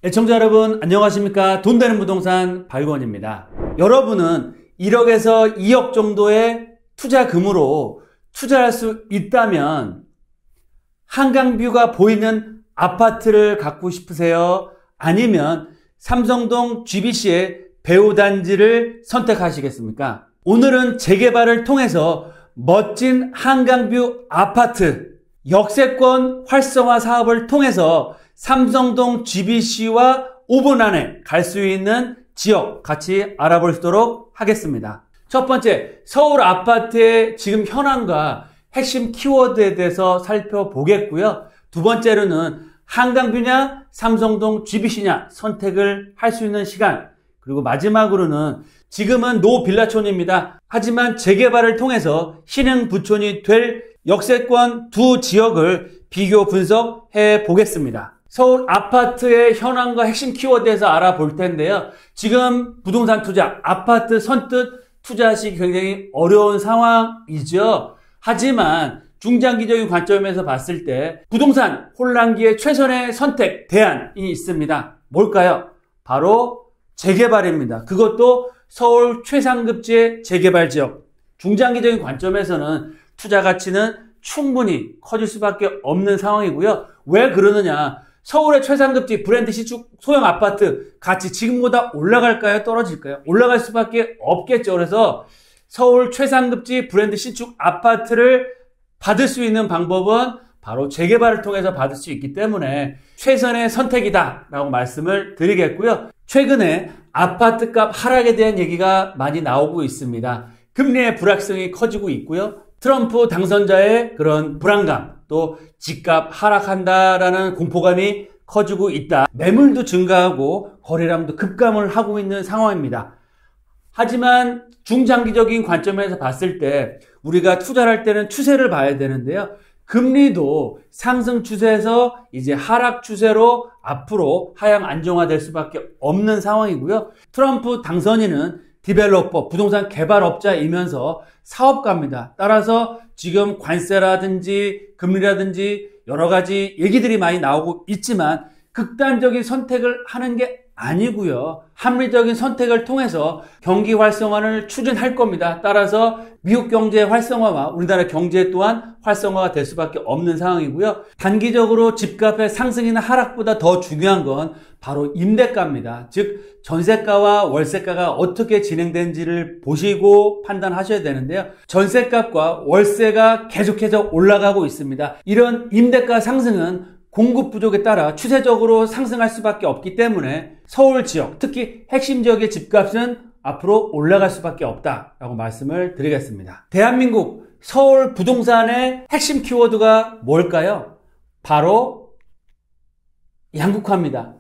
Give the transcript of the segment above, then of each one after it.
애청자 여러분 안녕하십니까? 돈되는 부동산 박유건입니다. 여러분은 1억에서 2억 정도의 투자금으로 투자할 수 있다면 한강뷰가 보이는 아파트를 갖고 싶으세요? 아니면 삼성동 GBC의 배우단지를 선택하시겠습니까? 오늘은 재개발을 통해서 멋진 한강뷰 아파트 역세권 활성화 사업을 통해서 삼성동 GBC와 5분 안에 갈 수 있는 지역 같이 알아보도록 하겠습니다. 첫 번째, 서울 아파트의 지금 현황과 핵심 키워드에 대해서 살펴보겠고요. 두 번째로는 한강뷰냐 삼성동 GBC냐 선택을 할 수 있는 시간, 그리고 마지막으로는 지금은 노빌라촌입니다. 하지만 재개발을 통해서 신흥 부촌이 될 역세권 두 지역을 비교 분석해 보겠습니다. 서울 아파트의 현황과 핵심 키워드에서 알아볼 텐데요. 지금 부동산 투자, 아파트 선뜻 투자하시기 굉장히 어려운 상황이죠. 하지만 중장기적인 관점에서 봤을 때 부동산 혼란기의 최선의 선택, 대안이 있습니다. 뭘까요? 바로 재개발입니다. 그것도 서울 최상급지의 재개발 지역. 중장기적인 관점에서는 투자 가치는 충분히 커질 수밖에 없는 상황이고요. 왜 그러느냐? 서울의 최상급지 브랜드 시축 소형 아파트 가치 지금보다 올라갈까요? 떨어질까요? 올라갈 수밖에 없겠죠. 그래서 서울 최상급지 브랜드 신축 아파트를 받을 수 있는 방법은 바로 재개발을 통해서 받을 수 있기 때문에 최선의 선택이다 라고 말씀을 드리겠고요. 최근에 아파트값 하락에 대한 얘기가 많이 나오고 있습니다. 금리의 불확실성이 커지고 있고요. 트럼프 당선자의 그런 불안감, 또 집값 하락한다라는 공포감이 커지고 있다. 매물도 증가하고 거래량도 급감을 하고 있는 상황입니다. 하지만 중장기적인 관점에서 봤을 때 우리가 투자를 할 때는 추세를 봐야 되는데요. 금리도 상승 추세에서 이제 하락 추세로 앞으로 하향 안정화될 수밖에 없는 상황이고요. 트럼프 당선인은 디벨로퍼, 부동산 개발업자이면서 사업가입니다. 따라서 지금 관세라든지 금리라든지 여러 가지 얘기들이 많이 나오고 있지만 극단적인 선택을 하는 게 아니고요. 합리적인 선택을 통해서 경기 활성화를 추진할 겁니다. 따라서 미국 경제 활성화와 우리나라 경제 또한 활성화가 될 수밖에 없는 상황이고요. 단기적으로 집값의 상승이나 하락보다 더 중요한 건 바로 임대가입니다. 즉 전세가와 월세가가 어떻게 진행되는지를 보시고 판단하셔야 되는데요. 전세값과 월세가 계속해서 올라가고 있습니다. 이런 임대가 상승은 공급 부족에 따라 추세적으로 상승할 수밖에 없기 때문에 서울 지역, 특히 핵심 지역의 집값은 앞으로 올라갈 수밖에 없다라고 말씀을 드리겠습니다. 대한민국 서울 부동산의 핵심 키워드가 뭘까요? 바로 양극화입니다.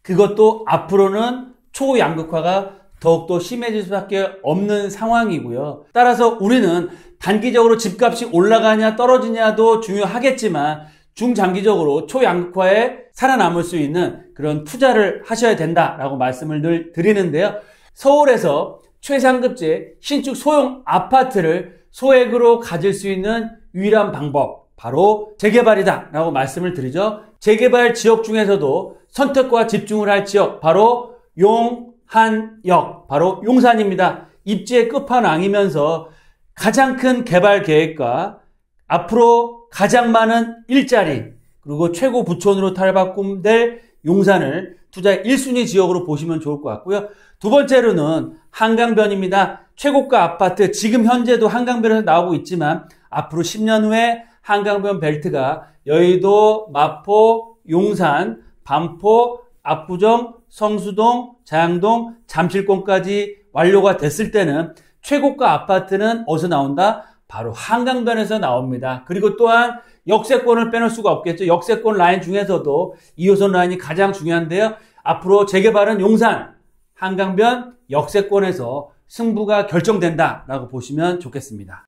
그것도 앞으로는 초양극화가 더욱더 심해질 수밖에 없는 상황이고요. 따라서 우리는 단기적으로 집값이 올라가냐 떨어지냐도 중요하겠지만 중장기적으로 초양극화에 살아남을 수 있는 그런 투자를 하셔야 된다라고 말씀을 늘 드리는데요. 서울에서 최상급지의 신축 소형 아파트를 소액으로 가질 수 있는 유일한 방법, 바로 재개발이다 라고 말씀을 드리죠. 재개발 지역 중에서도 선택과 집중을 할 지역, 바로 용한역, 바로 용산입니다. 입지의 끝판왕이면서 가장 큰 개발 계획과 앞으로 가장 많은 일자리, 그리고 최고 부촌으로 탈바꿈될 용산을 투자의 1순위 지역으로 보시면 좋을 것 같고요. 두 번째로는 한강변입니다. 최고가 아파트, 지금 현재도 한강변에서 나오고 있지만 앞으로 10년 후에 한강변 벨트가 여의도, 마포, 용산, 반포, 압구정, 성수동, 자양동, 잠실권까지 완료가 됐을 때는 최고가 아파트는 어디서 나온다? 바로 한강변에서 나옵니다. 그리고 또한 역세권을 빼놓을 수가 없겠죠. 역세권 라인 중에서도 2호선 라인이 가장 중요한데요. 앞으로 재개발은 용산, 한강변, 역세권에서 승부가 결정된다라고 보시면 좋겠습니다.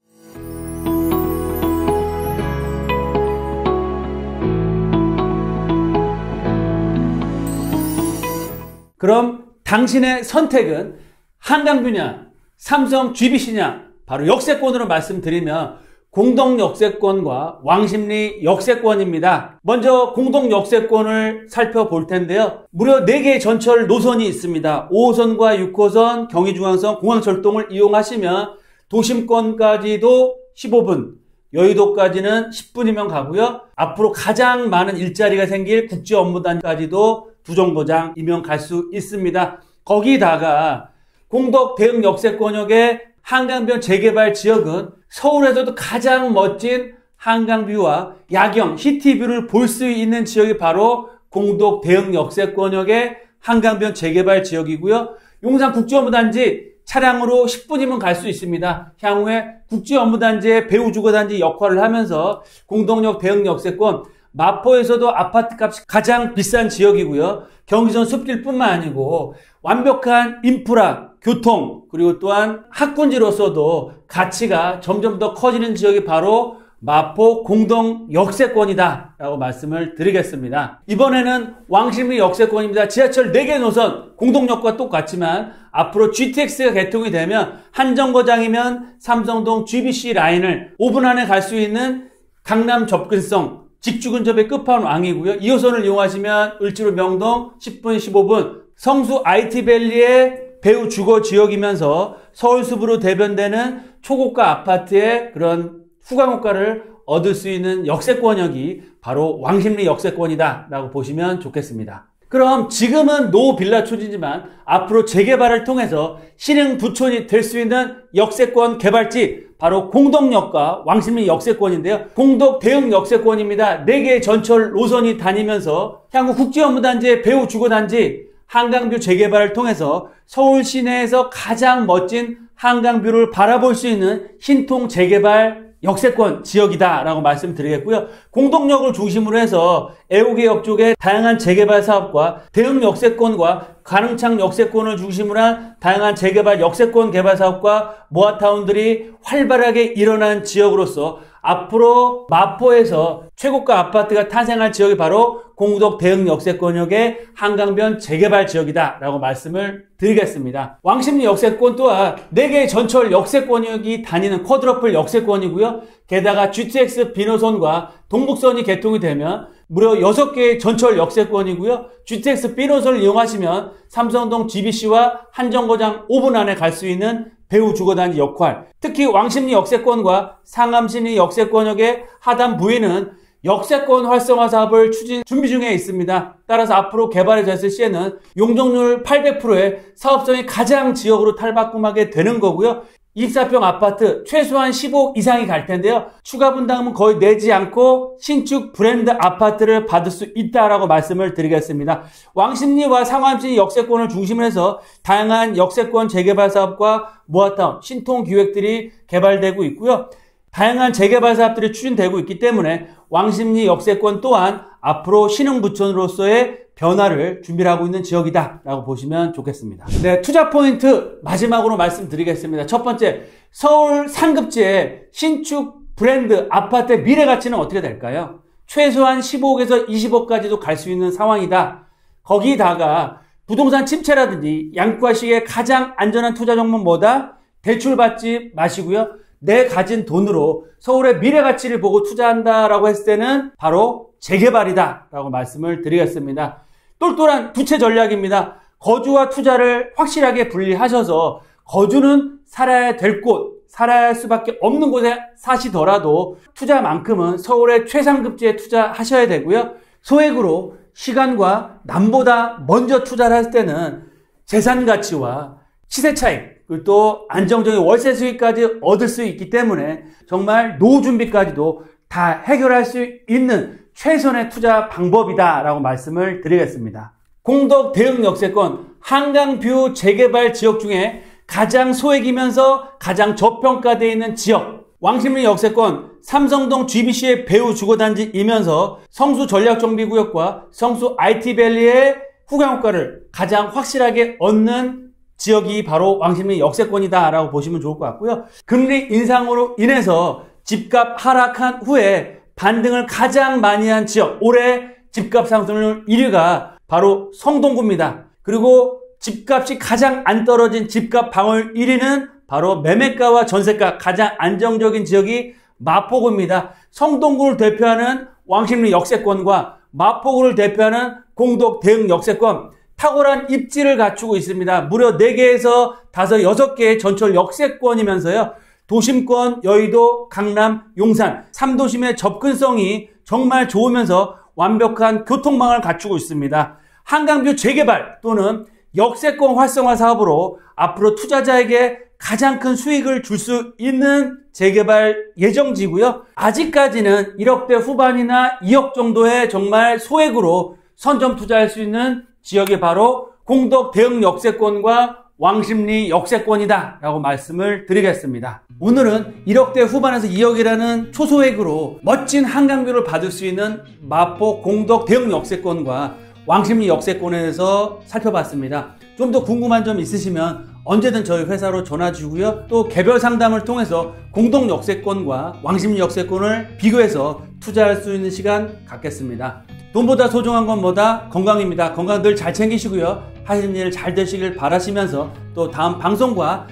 그럼 당신의 선택은 한강뷰냐, 삼성 GBC냐, 바로 역세권으로 말씀드리면 공동역세권과 왕십리 역세권입니다. 먼저 공동역세권을 살펴볼 텐데요. 무려 4개의 전철 노선이 있습니다. 5호선과 6호선, 경의중앙선, 공항철도를 이용하시면 도심권까지도 15분, 여의도까지는 10분이면 가고요. 앞으로 가장 많은 일자리가 생길 국제업무단지까지도 두정거장이면 갈 수 있습니다. 거기다가 공덕 대흥 역세권역의 한강변 재개발 지역은 서울에서도 가장 멋진 한강뷰와 야경, 시티뷰를 볼 수 있는 지역이 바로 공덕 대흥 역세권역의 한강변 재개발 지역이고요. 용산 국제업무단지 차량으로 10분이면 갈 수 있습니다. 향후에 국제업무단지의 배후주거단지 역할을 하면서 공덕역 대흥 역세권, 마포에서도 아파트값이 가장 비싼 지역이고요. 경기선 숲길뿐만 아니고 완벽한 인프라, 교통, 그리고 또한 학군지로서도 가치가 점점 더 커지는 지역이 바로 마포 공동 역세권이다 라고 말씀을 드리겠습니다. 이번에는 왕십리 역세권입니다. 지하철 4개 노선 공동역과 똑같지만 앞으로 GTX가 개통이 되면 한정거장이면 삼성동 GBC 라인을 5분 안에 갈 수 있는 강남 접근성 직주근접의 끝판왕이고요. 2호선을 이용하시면 을지로 명동 10분 15분, 성수 IT밸리의 배후 주거 지역이면서 서울숲으로 대변되는 초고가 아파트의 그런 후광효과를 얻을 수 있는 역세권역이 바로 왕십리 역세권이다 라고 보시면 좋겠습니다. 그럼 지금은 노빌라 초지지만 앞으로 재개발을 통해서 신흥 부촌이 될 수 있는 역세권 개발지 바로 공덕역과 왕십리 역세권인데요. 공덕 대흥 역세권입니다. 4개의 전철 노선이 다니면서 향후 국제업무단지의 배후 주거단지 한강뷰 재개발을 통해서 서울 시내에서 가장 멋진 한강뷰를 바라볼 수 있는 신통 재개발 역세권 지역이다 라고 말씀드리겠고요. 공덕역을 중심으로 해서 애호개역 쪽의 다양한 재개발 사업과 대흥 역세권과 관흥창 역세권을 중심으로 한 다양한 재개발 역세권 개발 사업과 모아타운들이 활발하게 일어난 지역으로서 앞으로 마포에서 최고가 아파트가 탄생할 지역이 바로 공덕 대흥 역세권역의 한강변 재개발 지역이다 라고 말씀을 드리겠습니다. 왕십리 역세권 또한 4개의 전철 역세권역이 다니는 쿼드러플 역세권이고요. 게다가 GTX 비노선과 동북선이 개통이 되면 무려 6개의 전철 역세권이고요. GTX 비노선을 이용하시면 삼성동 GBC와 한정거장 5분 안에 갈 수 있는 배후 주거단지 역할, 특히 왕십리 역세권과 상암시내 역세권역의 하단 부위는 역세권 활성화 사업을 추진 준비 중에 있습니다. 따라서 앞으로 개발이 됐을 시에는 용적률 800%의 사업성이 가장 지역으로 탈바꿈하게 되는 거고요. 24평 아파트 최소한 15억 이상이 갈 텐데요. 추가 분담은 거의 내지 않고 신축 브랜드 아파트를 받을 수 있다라고 말씀을 드리겠습니다. 왕십리와 상암시 역세권을 중심으로 해서 다양한 역세권 재개발 사업과 모아타운, 신통 기획들이 개발되고 있고요. 다양한 재개발 사업들이 추진되고 있기 때문에 왕십리 역세권 또한 앞으로 신흥부촌으로서의 변화를 준비하고 있는 지역이다 라고 보시면 좋겠습니다. 네, 투자 포인트 마지막으로 말씀드리겠습니다. 첫 번째, 서울 상급지의 신축 브랜드 아파트의 미래 가치는 어떻게 될까요? 최소한 15억에서 20억까지도 갈 수 있는 상황이다. 거기다가 부동산 침체라든지 양극화 시기에 가장 안전한 투자 종목은 뭐다? 대출받지 마시고요. 내 가진 돈으로 서울의 미래 가치를 보고 투자한다라고 했을 때는 바로 재개발이다 라고 말씀을 드리겠습니다. 똘똘한 부채 전략입니다. 거주와 투자를 확실하게 분리하셔서 거주는 살아야 될 곳, 살아야 할 수밖에 없는 곳에 사시더라도 투자만큼은 서울의 최상급지에 투자하셔야 되고요. 소액으로 시간과 남보다 먼저 투자를 할 때는 재산 가치와 시세 차익, 그리고 또 안정적인 월세 수익까지 얻을 수 있기 때문에 정말 노후 준비까지도 다 해결할 수 있는 최선의 투자 방법이다라고 말씀을 드리겠습니다. 공덕 대흥 역세권 한강뷰 재개발 지역 중에 가장 소액이면서 가장 저평가되어 있는 지역, 왕십리 역세권 삼성동 GBC의 배후 주거단지이면서 성수 전략정비구역과 성수 IT밸리의 후광효과를 가장 확실하게 얻는 지역이 바로 왕십리 역세권이다라고 보시면 좋을 것 같고요. 금리 인상으로 인해서 집값 하락한 후에 반등을 가장 많이 한 지역, 올해 집값 상승률 1위가 바로 성동구입니다. 그리고 집값이 가장 안 떨어진 집값 방어율 1위는 바로 매매가와 전세가 가장 안정적인 지역이 마포구입니다. 성동구를 대표하는 왕십리 역세권과 마포구를 대표하는 공덕 대흥 역세권, 탁월한 입지를 갖추고 있습니다. 무려 4개에서 5, 6개의 전철 역세권이면서요. 도심권, 여의도, 강남, 용산, 3도심의 접근성이 정말 좋으면서 완벽한 교통망을 갖추고 있습니다. 한강뷰 재개발 또는 역세권 활성화 사업으로 앞으로 투자자에게 가장 큰 수익을 줄 수 있는 재개발 예정지고요. 아직까지는 1억대 후반이나 2억 정도의 정말 소액으로 선점 투자할 수 있는 지역이 바로 공덕 대흥 역세권과 왕십리 역세권이다 라고 말씀을 드리겠습니다. 오늘은 1억대 후반에서 2억이라는 초소액으로 멋진 한강뷰를 받을 수 있는 마포 공덕 대흥 역세권과 왕십리 역세권에 대해서 살펴봤습니다. 좀 더 궁금한 점 있으시면 언제든 저희 회사로 전화 주고요. 또 개별 상담을 통해서 공동 역세권과 왕십리 역세권을 비교해서 투자할 수 있는 시간 갖겠습니다. 돈보다 소중한 건 뭐다? 건강입니다. 건강 늘 잘 챙기시고요. 하시는 일 잘 되시길 바라시면서 또 다음 방송과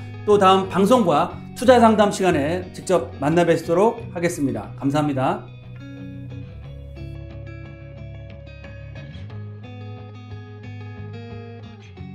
투자 상담 시간에 직접 만나 뵙도록 하겠습니다. 감사합니다.